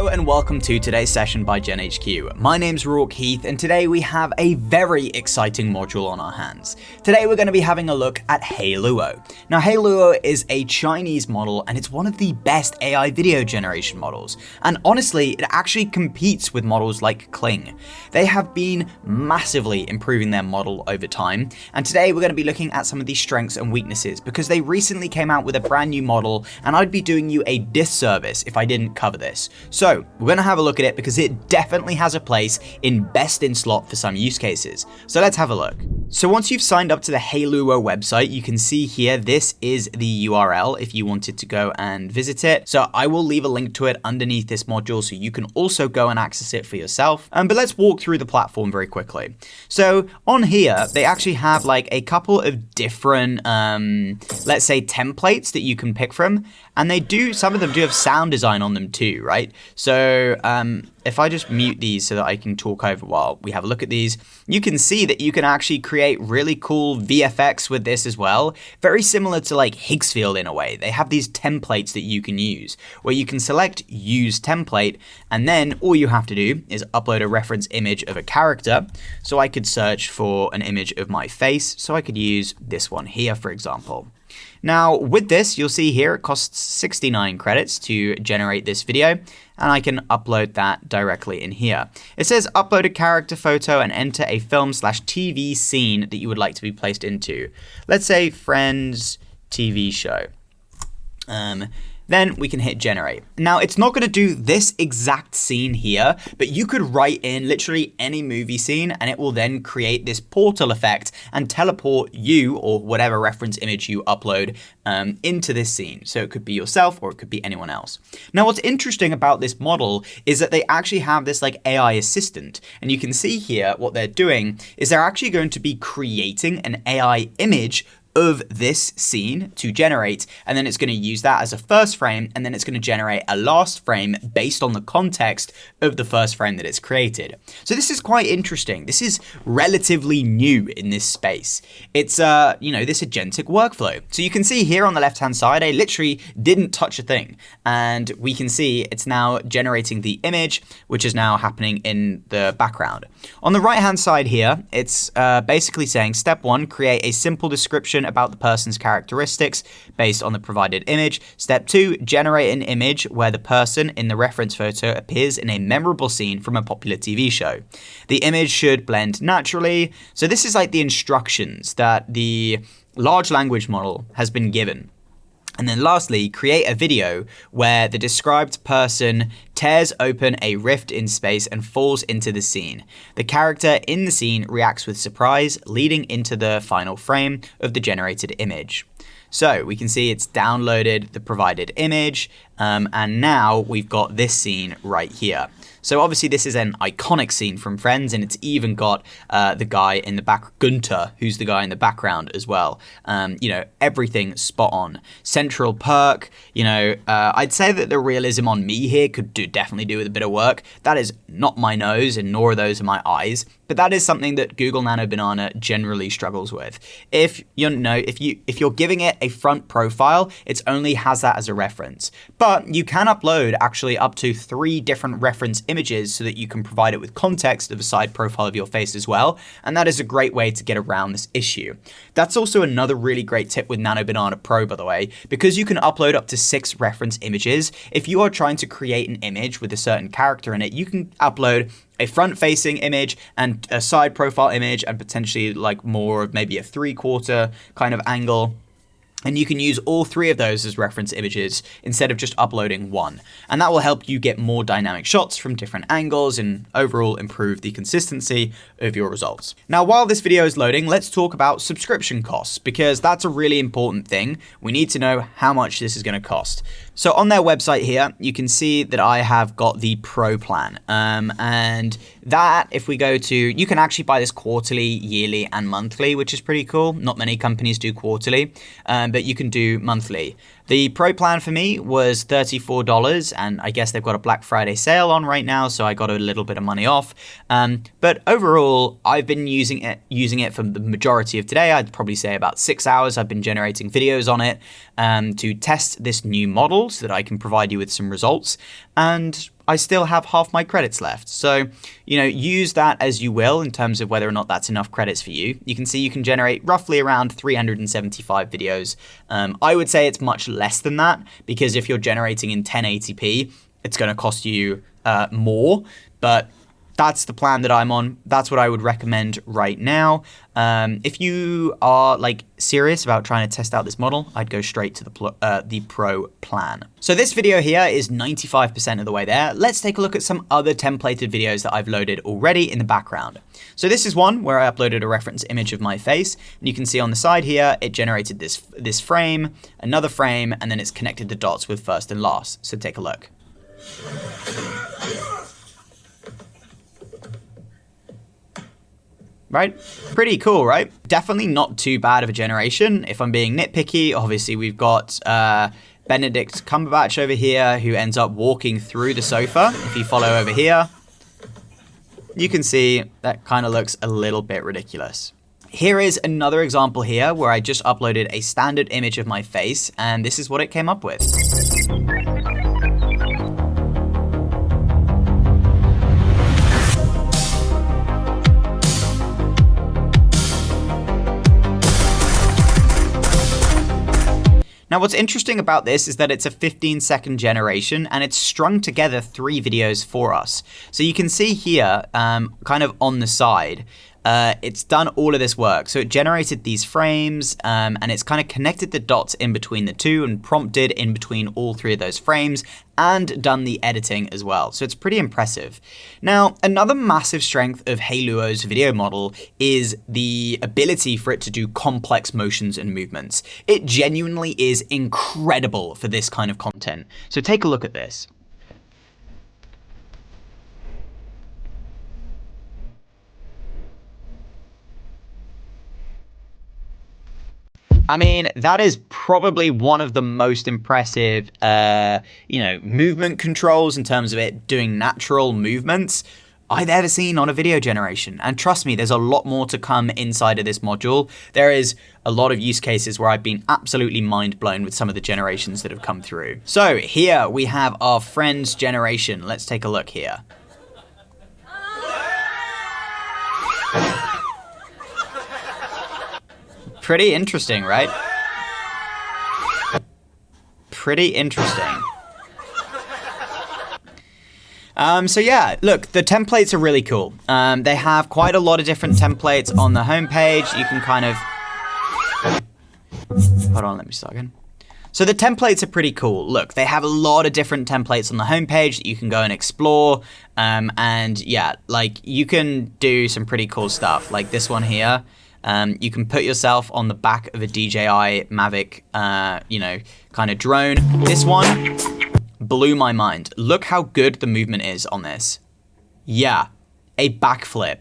Hello and welcome to today's session by GenHQ. My name's Rourke Heath and today we have a very exciting module on our hands. Today we're going to be having a look at Hailuo. Now Hailuo is a Chinese model and it's one of the best AI video generation models. And honestly, it actually competes with models like Kling. They have been massively improving their model over time. And today we're going to be looking at some of the strengths and weaknesses because they recently came out with a brand new model and I'd be doing you a disservice if I didn't cover this. So we're going to have a look at it because it definitely has a place in best in slot for some use cases. So let's have a look. So once you've signed up to the Hailuo website, you can see here, this is the URL if you wanted to go and visit it. So I will leave a link to it underneath this module so you can also go and access it for yourself. But let's walk through the platform very quickly. So on here, they actually have like a couple of different, let's say templates that you can pick from. And some of them do have sound design on them too, right? So if I just mute these so that I can talk over while we have a look at these, you can see that you can actually create really cool VFX with this as well. Very similar to like Higgsfield in a way. They have these templates that you can use where you can select use template and then all you have to do is upload a reference image of a character. So I could search for an image of my face. So I could use this one here, for example. Now with this, you'll see here it costs 69 credits to generate this video and I can upload that directly in here. It says upload a character photo and enter a film/TV scene that you would like to be placed into. Let's say Friends TV show. Then we can hit generate. Now it's not going to do this exact scene here, but you could write in literally any movie scene and it will then create this portal effect and teleport you or whatever reference image you upload into this scene. So it could be yourself or it could be anyone else. Now what's interesting about this model is that they actually have this like AI assistant, and you can see here what they're doing is they're actually going to be creating an AI image of this scene to generate, and then it's going to use that as a first frame, and then it's going to generate a last frame based on the context of the first frame that it's created. So this is quite interesting. This is relatively new in this space. It's this agentic workflow. So you can see here on the left hand side, I literally didn't touch a thing, and we can see it's now generating the image, which is now happening in the background. On the right hand side here, it's basically saying step 1, create a simple description about the person's characteristics based on the provided image. Step 2, generate an image where the person in the reference photo appears in a memorable scene from a popular TV show. The image should blend naturally. So this is like the instructions that the large language model has been given. And then lastly, create a video where the described person tears open a rift in space and falls into the scene. The character in the scene reacts with surprise, leading into the final frame of the generated image. So we can see it's downloaded the provided image, and now we've got this scene right here. So obviously this is an iconic scene from Friends, and it's even got the guy in the back, Gunter, who's the guy in the background as well. Everything spot on. Central perk, I'd say that the realism on me here could definitely do with a bit of work. That is not my nose, and nor are those my eyes. But that is something that Google Nano Banana generally struggles with. If you're giving it a front profile, it only has that as a reference. But you can upload actually up to 3 different reference images so that you can provide it with context of a side profile of your face as well. And that is a great way to get around this issue. That's also another really great tip with Nano Banana Pro, by the way, because you can upload up to 6 reference images. If you are trying to create an image with a certain character in it, you can upload a front-facing image and a side profile image and potentially like more of maybe a 3/4 kind of angle. And you can use all 3 of those as reference images instead of just uploading one. And that will help you get more dynamic shots from different angles and overall improve the consistency of your results. Now, while this video is loading, let's talk about subscription costs because that's a really important thing. We need to know how much this is going to cost. So on their website here, you can see that I have got the Pro plan. And that, if we go to, you can actually buy this quarterly, yearly, and monthly, which is pretty cool. Not many companies do quarterly, but you can do monthly. The Pro plan for me was $34, and I guess they've got a Black Friday sale on right now, so I got a little bit of money off. But overall, I've been using it for the majority of today. I'd probably say about 6 hours. I've been generating videos on it to test this new model so that I can provide you with some results. And I still have half my credits left. So, use that as you will in terms of whether or not that's enough credits for you. You can see you can generate roughly around 375 videos. I would say it's much less than that, because if you're generating in 1080p, it's going to cost you more, but that's the plan that I'm on. That's what I would recommend right now. If you are serious about trying to test out this model, I'd go straight to the Pro plan. So this video here is 95% of the way there. Let's take a look at some other templated videos that I've loaded already in the background. So this is one where I uploaded a reference image of my face, and you can see on the side here, it generated this frame, another frame, and then it's connected the dots with first and last. So take a look. Right? Pretty cool, right? Definitely not too bad of a generation. If I'm being nitpicky, obviously we've got Benedict Cumberbatch over here who ends up walking through the sofa. If you follow over here, you can see that kind of looks a little bit ridiculous. Here is another example here where I just uploaded a standard image of my face, and this is what it came up with. Now, what's interesting about this is that it's a 15-second generation, and it's strung together 3 videos for us. So you can see here, kind of on the side, it's done all of this work. So it generated these frames, and it's kind of connected the dots in between the two and prompted in between all 3 of those frames, and done the editing as well. So it's pretty impressive. Now, another massive strength of Hailuo's video model is the ability for it to do complex motions and movements. It genuinely is incredible for this kind of content. So take a look at this. I mean, that is probably one of the most impressive, movement controls in terms of it doing natural movements I've ever seen on a video generation. And trust me, there's a lot more to come inside of this module. There is a lot of use cases where I've been absolutely mind blown with some of the generations that have come through. So here we have our friend's generation. Let's take a look here. Pretty interesting, right? Pretty interesting. So yeah, look, the templates are really cool. They have quite a lot of different templates on the homepage. You can kind of... Hold on, let me start again. So the templates are pretty cool. Look, they have a lot of different templates on the homepage that you can go and explore. And yeah, you can do some pretty cool stuff. Like this one here. You can put yourself on the back of a DJI Mavic, kind of drone. This one blew my mind. Look how good the movement is on this. Yeah, a backflip.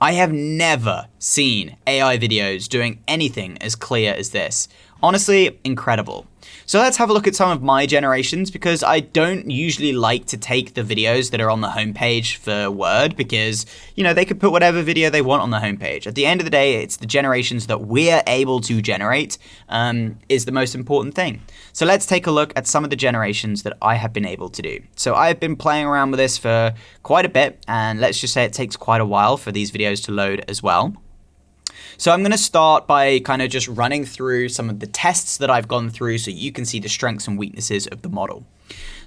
I have never seen AI videos doing anything as clear as this. Honestly, incredible. So let's have a look at some of my generations, because I don't usually like to take the videos that are on the homepage for Word, because, they could put whatever video they want on the homepage. At the end of the day, it's the generations that we're able to generate is the most important thing. So let's take a look at some of the generations that I have been able to do. So I've been playing around with this for quite a bit, and let's just say it takes quite a while for these videos to load as well. So I'm going to start by kind of just running through some of the tests that I've gone through so you can see the strengths and weaknesses of the model.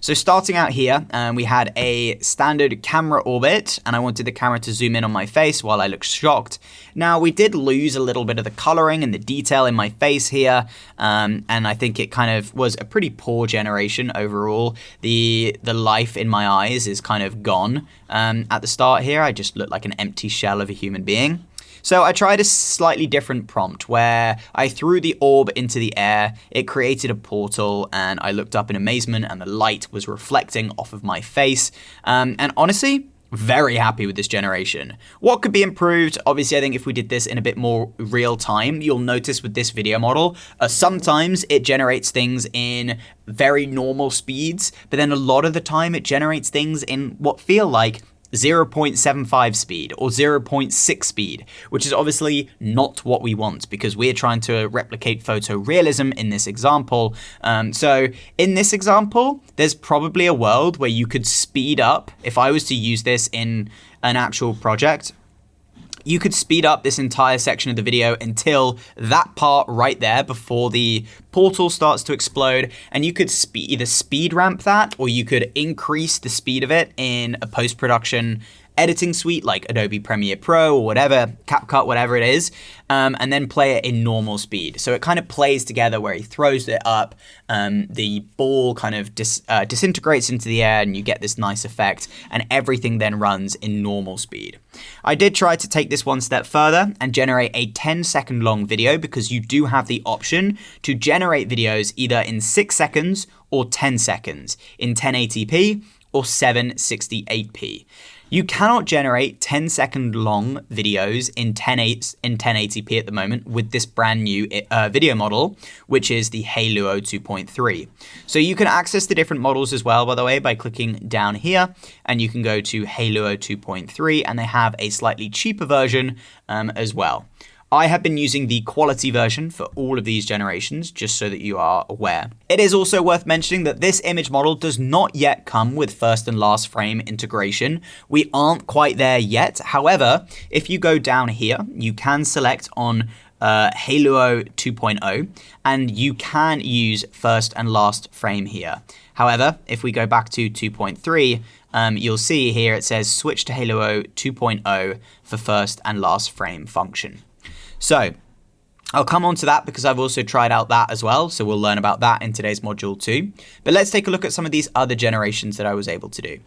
So starting out here, we had a standard camera orbit, and I wanted the camera to zoom in on my face while I looked shocked. Now, we did lose a little bit of the coloring and the detail in my face here, and I think it kind of was a pretty poor generation overall. The life in my eyes is kind of gone. At the start here, I just looked like an empty shell of a human being. So I tried a slightly different prompt where I threw the orb into the air, it created a portal, and I looked up in amazement and the light was reflecting off of my face. And honestly, very happy with this generation. What could be improved? Obviously, I think if we did this in a bit more real time, you'll notice with this video model, sometimes it generates things in very normal speeds, but then a lot of the time it generates things in what feel like 0.75 speed or 0.6 speed, which is obviously not what we want because we're trying to replicate photorealism in this example. So in this example, there's probably a world where you could speed up. If I was to use this in an actual project, you could speed up this entire section of the video until that part right there before the portal starts to explode, and you could either speed ramp that or you could increase the speed of it in a post-production editing suite like Adobe Premiere Pro or whatever, CapCut, whatever it is, and then play it in normal speed. So it kind of plays together where he throws it up, the ball kind of disintegrates into the air and you get this nice effect, and everything then runs in normal speed. I did try to take this one step further and generate a 10-second long video because you do have the option to generate videos either in 6 seconds or 10 seconds in 1080p or 768p. You cannot generate 10-second long videos in 1080p at the moment with this brand new video model, which is the Hailuo 2.3. So you can access the different models as well, by the way, by clicking down here, and you can go to Hailuo 2.3, and they have a slightly cheaper version as well. I have been using the quality version for all of these generations, just so that you are aware. It is also worth mentioning that this image model does not yet come with first and last frame integration. We aren't quite there yet. However, if you go down here, you can select on Hailuo 2.0, and you can use first and last frame here. However, if we go back to 2.3, you'll see here it says switch to Hailuo 2.0 for first and last frame function. So I'll come on to that because I've also tried out that as well. So we'll learn about that in today's module too. But let's take a look at some of these other generations that I was able to do.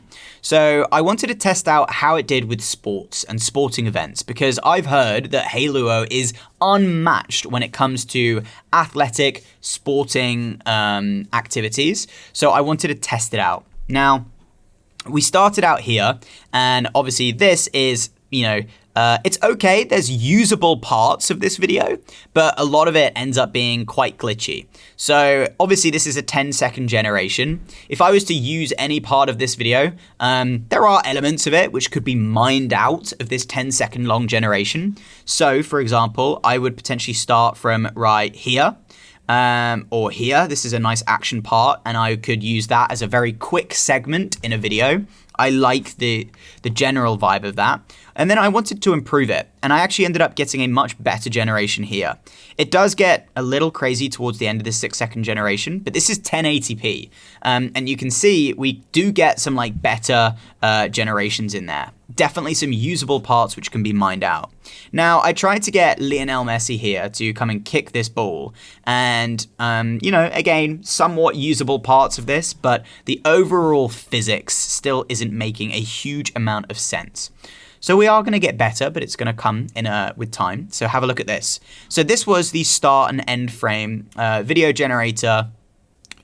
So I wanted to test out how it did with sports and sporting events because I've heard that Hailuo is unmatched when it comes to athletic sporting activities. So I wanted to test it out. Now, we started out here, and obviously this is, it's okay, there's usable parts of this video, but a lot of it ends up being quite glitchy. So obviously this is a 10-second generation. If I was to use any part of this video, there are elements of it which could be mined out of this 10-second long generation. So for example, I would potentially start from right here. Or here, this is a nice action part, and I could use that as a very quick segment in a video. I like the general vibe of that. And then I wanted to improve it, and I actually ended up getting a much better generation here. It does get a little crazy towards the end of this 6-second generation, but this is 1080p. And you can see we do get some like better generations in there. Definitely some usable parts which can be mined out. Now, I tried to get Lionel Messi here to come and kick this ball. And, again, somewhat usable parts of this, but the overall physics still isn't making a huge amount of sense. So we are going to get better, but it's going to come in with time. So have a look at this. So this was the start and end frame video generator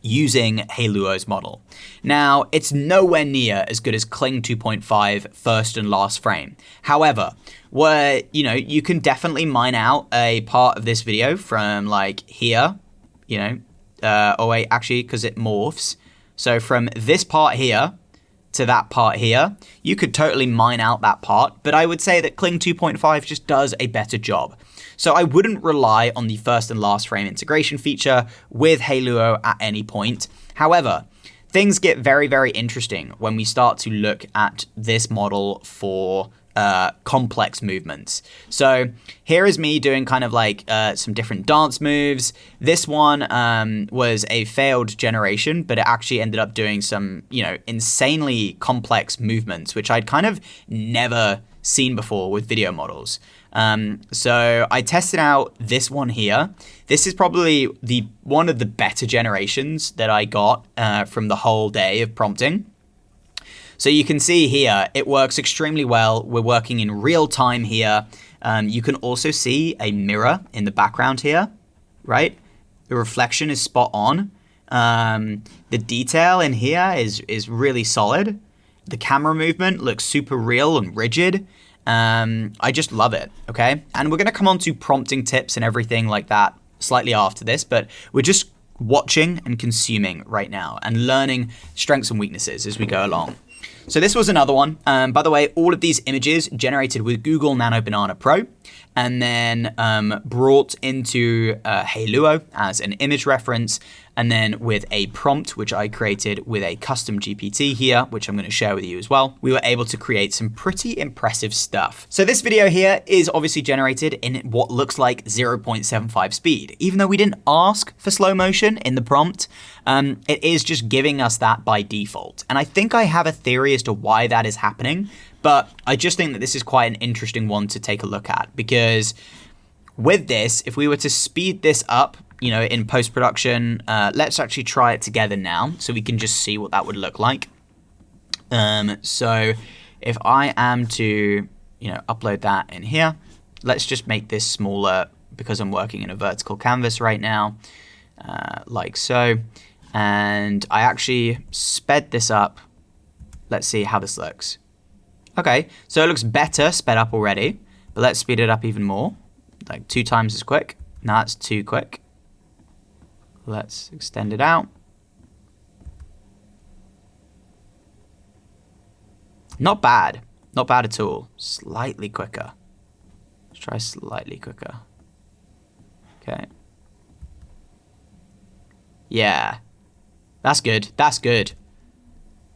using Hailuo's model. Now, it's nowhere near as good as Kling 2.5 first and last frame. However, where, you can definitely mine out a part of this video from like here, oh wait, actually, because it morphs. So from this part here to that part here, you could totally mine out that part, but I would say that Kling 2.5 just does a better job. So I wouldn't rely on the first and last frame integration feature with Hailuo at any point. However, things get very, very interesting when we start to look at this model for complex movements. So here is me doing kind of like some different dance moves. This one was a failed generation, but it actually ended up doing some, insanely complex movements, which I'd kind of never seen before with video models. So I tested out this one here. This is probably one of the better generations that I got from the whole day of prompting. So you can see here, it works extremely well. We're working in real time here. You can also see a mirror in the background here, right? The reflection is spot on. The detail in here is really solid. The camera movement looks super real and rigid. I just love it, okay? And we're gonna come on to prompting tips and everything like that slightly after this, but we're just watching and consuming right now and learning strengths and weaknesses as we go along. So this was another one. By the way, all of these images generated with Google Nano Banana Pro and then brought into Hailuo as an image reference, and then with a prompt, which I created with a custom GPT here, which I'm going to share with you as well, we were able to create some pretty impressive stuff. So this video here is obviously generated in what looks like 0.75 speed. Even though we didn't ask for slow motion in the prompt, it is just giving us that by default. And I think I have a theory as to why that is happening, but I just think that this is quite an interesting one to take a look at, because with this, if we were to speed this up, you know, in post-production, let's actually try it together now so we can just see what that would look like. So if I am to, you know, upload that in here, let's just make this smaller because I'm working in a vertical canvas right now, like so. And I actually sped this up. Let's see how this looks. Okay, so it looks better sped up already, but let's speed it up even more, like 2 times as quick. No, it's too quick. Let's extend it out. Not bad. Not bad at all. Slightly quicker. Let's try slightly quicker. Okay. Yeah. That's good. That's good.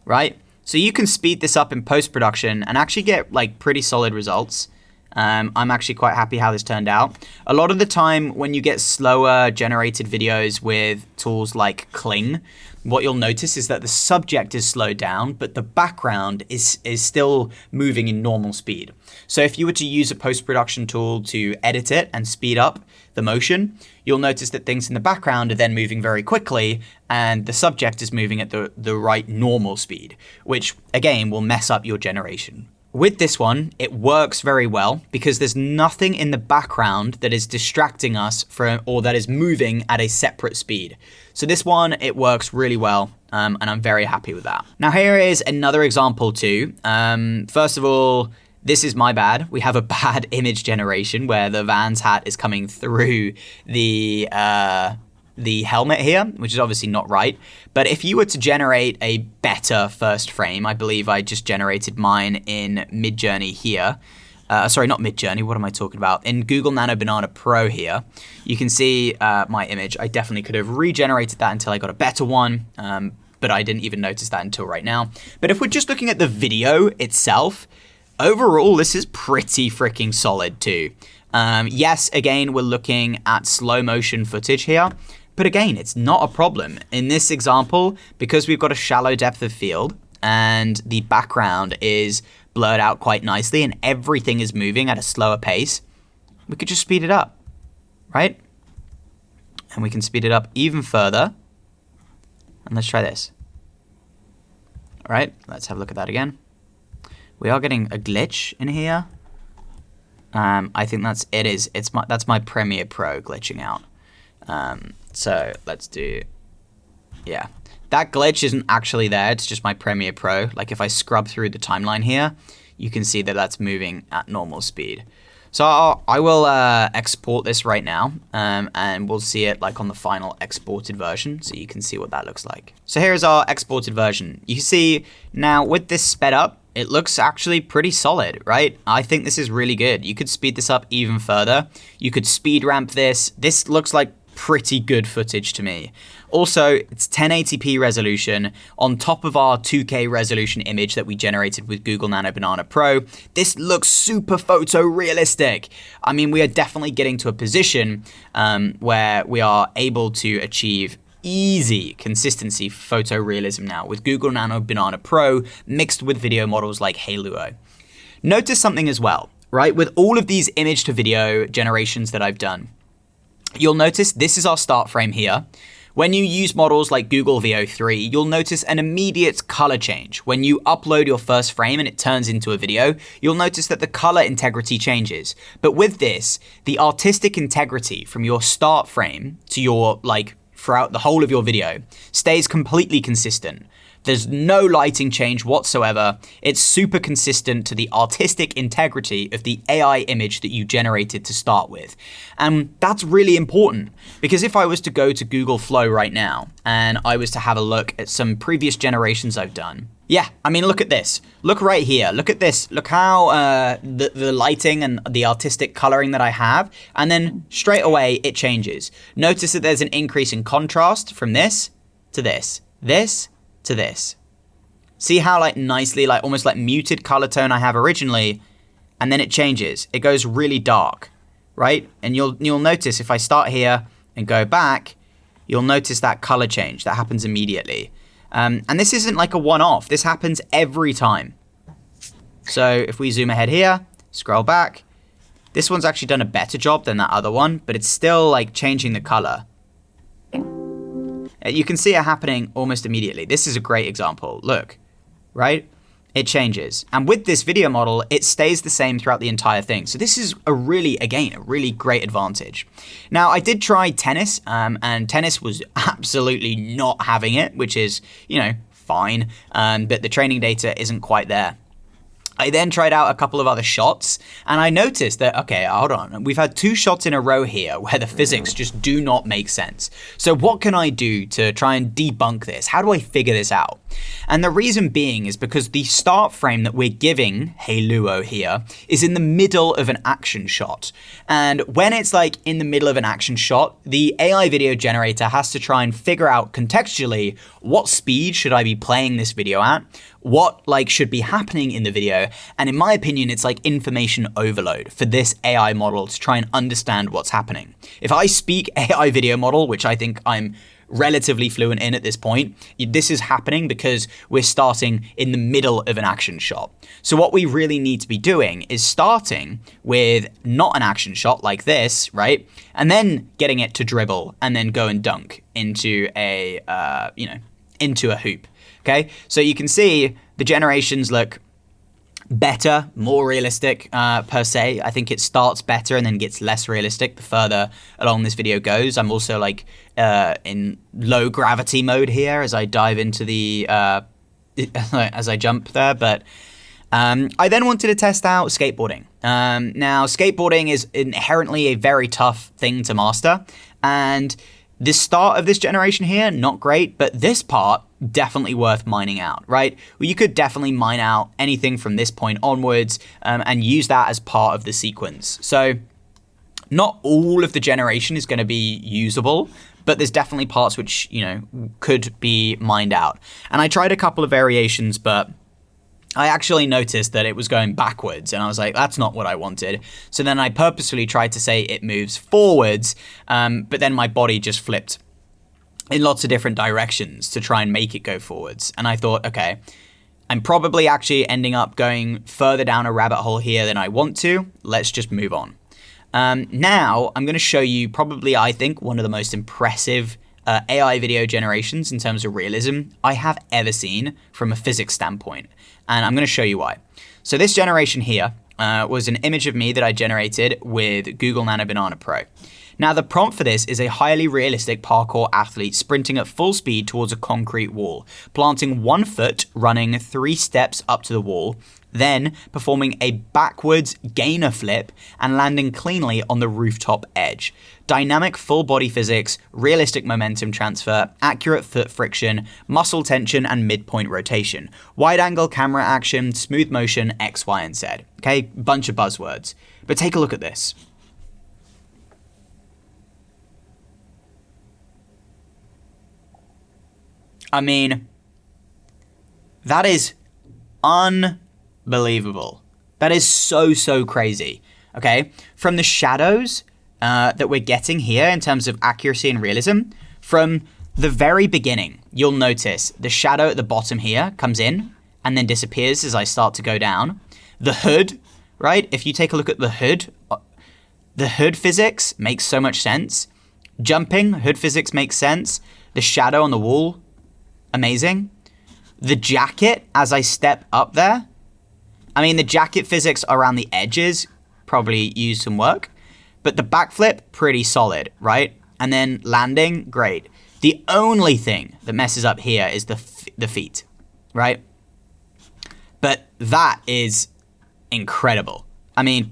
Right? So you can speed this up in post-production and actually get like pretty solid results. I'm actually quite happy how this turned out. A lot of the time when you get slower generated videos with tools like Kling, what you'll notice is that the subject is slowed down, but the background is still moving in normal speed. So if you were to use a post-production tool to edit it and speed up the motion, you'll notice that things in the background are then moving very quickly and the subject is moving at the right normal speed, which again will mess up your generation. With this one, it works very well because there's nothing in the background that is distracting us from, or that is moving at a separate speed. So this one, it works really well, and I'm very happy with that. Now here is another example too. First of all, this is my bad. We have a bad image generation where the Vans hat is coming through the helmet here, which is obviously not right. But if you were to generate a better first frame, I believe I just generated mine in Midjourney here. Sorry, not Midjourney, what am I talking about? In Google Nano Banana Pro here, you can see my image. I definitely could have regenerated that until I got a better one, but I didn't even notice that until right now. But if we're just looking at the video itself, overall, this is pretty freaking solid too. Yes, again, we're looking at slow motion footage here. But again, it's not a problem. In this example, because we've got a shallow depth of field and the background is blurred out quite nicely and everything is moving at a slower pace, we could just speed it up, right? And we can speed it up even further. And let's try this. All right, let's have a look at that again. We are getting a glitch in here. I think that's my Premiere Pro glitching out. So let's do, yeah, that glitch isn't actually there. It's just my Premiere Pro. Like if I scrub through the timeline here, you can see that that's moving at normal speed. So I will export this right now, and we'll see it like on the final exported version, so you can see what that looks like. So here's our exported version. You can see now with this sped up, it looks actually pretty solid, right? I think this is really good. You could speed this up even further. You could speed ramp this. This looks like pretty good footage to me. Also, it's 1080p resolution on top of our 2K resolution image that we generated with Google Nano Banana Pro. This looks super photorealistic. I mean, we are definitely getting to a position where we are able to achieve easy consistency photorealism now with Google Nano Banana Pro mixed with video models like Hailuo. Notice something as well, right? With all of these image to video generations that I've done, you'll notice this is our start frame here. When you use models like Google VO3, you'll notice an immediate color change. When you upload your first frame and it turns into a video, you'll notice that the color integrity changes. But with this, the artistic integrity from your start frame to your, like, throughout the whole of your video stays completely consistent. There's no lighting change whatsoever. It's super consistent to the artistic integrity of the AI image that you generated to start with. And that's really important, because if I was to go to Google Flow right now and I was to have a look at some previous generations I've done, yeah, I mean, look at this. Look right here. Look at this. Look how the lighting and the artistic coloring that I have, and then straight away it changes. Notice that there's an increase in contrast from this to this, this to this. See how like nicely, like almost like muted color tone I have originally, and then it changes. It goes really dark, right? And you'll notice if I start here and go back, you'll notice that color change that happens immediately. And this isn't like a one-off. This happens every time. So if we zoom ahead here, scroll back, this one's actually done a better job than that other one, but it's still like changing the color. You can see it happening almost immediately. This is a great example. Look, right? It changes. And with this video model, it stays the same throughout the entire thing. So this is a really great advantage. Now, I did try tennis, and tennis was absolutely not having it, which is, fine. But the training data isn't quite there. I then tried out a couple of other shots, and I noticed that, okay, hold on, we've had 2 shots in a row here where the physics just do not make sense. So what can I do to try and debunk this? How do I figure this out? And the reason being is because the start frame that we're giving Hailuo here is in the middle of an action shot. And when it's like in the middle of an action shot, the AI video generator has to try and figure out contextually what speed should I be playing this video at, what should be happening in the video. And in my opinion, it's like information overload for this AI model to try and understand what's happening. If I speak AI video model, which I think I'm relatively fluent in at this point, this is happening because we're starting in the middle of an action shot. So what we really need to be doing is starting with not an action shot like this, right? And then getting it to dribble and then go and dunk into a, into a hoop. Okay, so you can see the generations look better, more realistic per se. I think it starts better and then gets less realistic the further along this video goes. I'm also in low gravity mode here as I dive into the, as I jump there. But I then wanted to test out skateboarding. Now, skateboarding is inherently a very tough thing to master. And the start of this generation here, not great, but this part, definitely worth mining out, right? Well, you could definitely mine out anything from this point onwards and use that as part of the sequence. So not all of the generation is going to be usable, but there's definitely parts which, could be mined out. And I tried a couple of variations, but I actually noticed that it was going backwards, and I was like, that's not what I wanted. So then I purposefully tried to say it moves forwards, but then my body just flipped in lots of different directions to try and make it go forwards. And I thought, okay, I'm probably actually ending up going further down a rabbit hole here than I want to. Let's just move on. Now, I'm going to show you probably, I think, one of the most impressive AI video generations in terms of realism I have ever seen from a physics standpoint. And I'm going to show you why. So this generation here was an image of me that I generated with Google Nano Banana Pro. Now, the prompt for this is a highly realistic parkour athlete sprinting at full speed towards a concrete wall, planting 1 foot, running 3 steps up to the wall, then performing a backwards gainer flip and landing cleanly on the rooftop edge. Dynamic full body physics, realistic momentum transfer, accurate foot friction, muscle tension, and midpoint rotation. Wide angle camera action, smooth motion, X, Y, and Z. Okay, bunch of buzzwords. But take a look at this. I mean, that is unbelievable. That is so crazy. Okay, from the shadows that we're getting here in terms of accuracy and realism, from the very beginning, you'll notice the shadow at the bottom here comes in and then disappears as I start to go down. The hood, right? If you take a look at the hood physics makes so much sense. Jumping, hood physics makes sense. The shadow on the wall, amazing. The jacket as I step up there. I mean, the jacket physics around the edges probably use some work, but the backflip, pretty solid, right? And then landing, great. The only thing that messes up here is the feet. right? But that is incredible. I mean,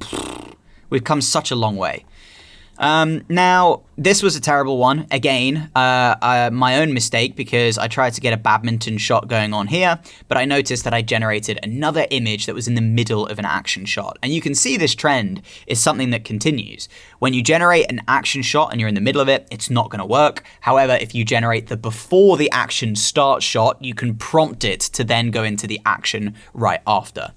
we've come such a long way. Now, this was a terrible one. Again, my own mistake, because I tried to get a badminton shot going on here, but I noticed that I generated another image that was in the middle of an action shot. And you can see this trend is something that continues. When you generate an action shot and you're in the middle of it, it's not going to work. However, if you generate the before the action start shot, you can prompt it to then go into the action right after.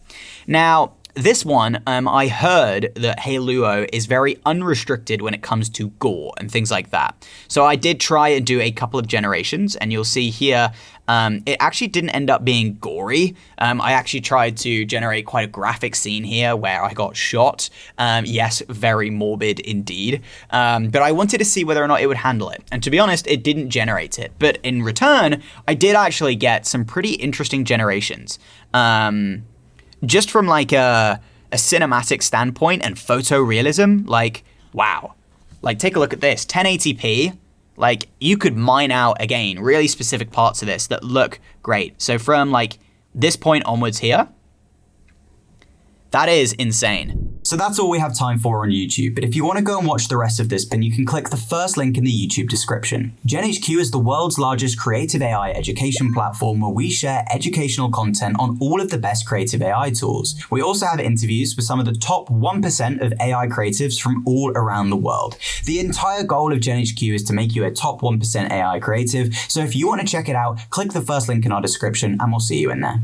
Now, this one, I heard that Hailuo is very unrestricted when it comes to gore and things like that. So I did try and do a couple of generations, and you'll see here, it actually didn't end up being gory. I actually tried to generate quite a graphic scene here where I got shot. Yes, very morbid indeed. But I wanted to see whether or not it would handle it. And to be honest, it didn't generate it. But in return, I did actually get some pretty interesting generations. Just from like a cinematic standpoint and photorealism, like, wow. Like, take a look at this, 1080p, like, you could mine out, again, really specific parts of this that look great. So from like this point onwards here, that is insane. So that's all we have time for on YouTube, but if you want to go and watch the rest of this, then you can click the first link in the YouTube description. GenHQ is the world's largest creative AI education platform where we share educational content on all of the best creative AI tools. We also have interviews with some of the top 1% of AI creatives from all around the world. The entire goal of GenHQ is to make you a top 1% AI creative, so if you want to check it out, click the first link in our description and we'll see you in there.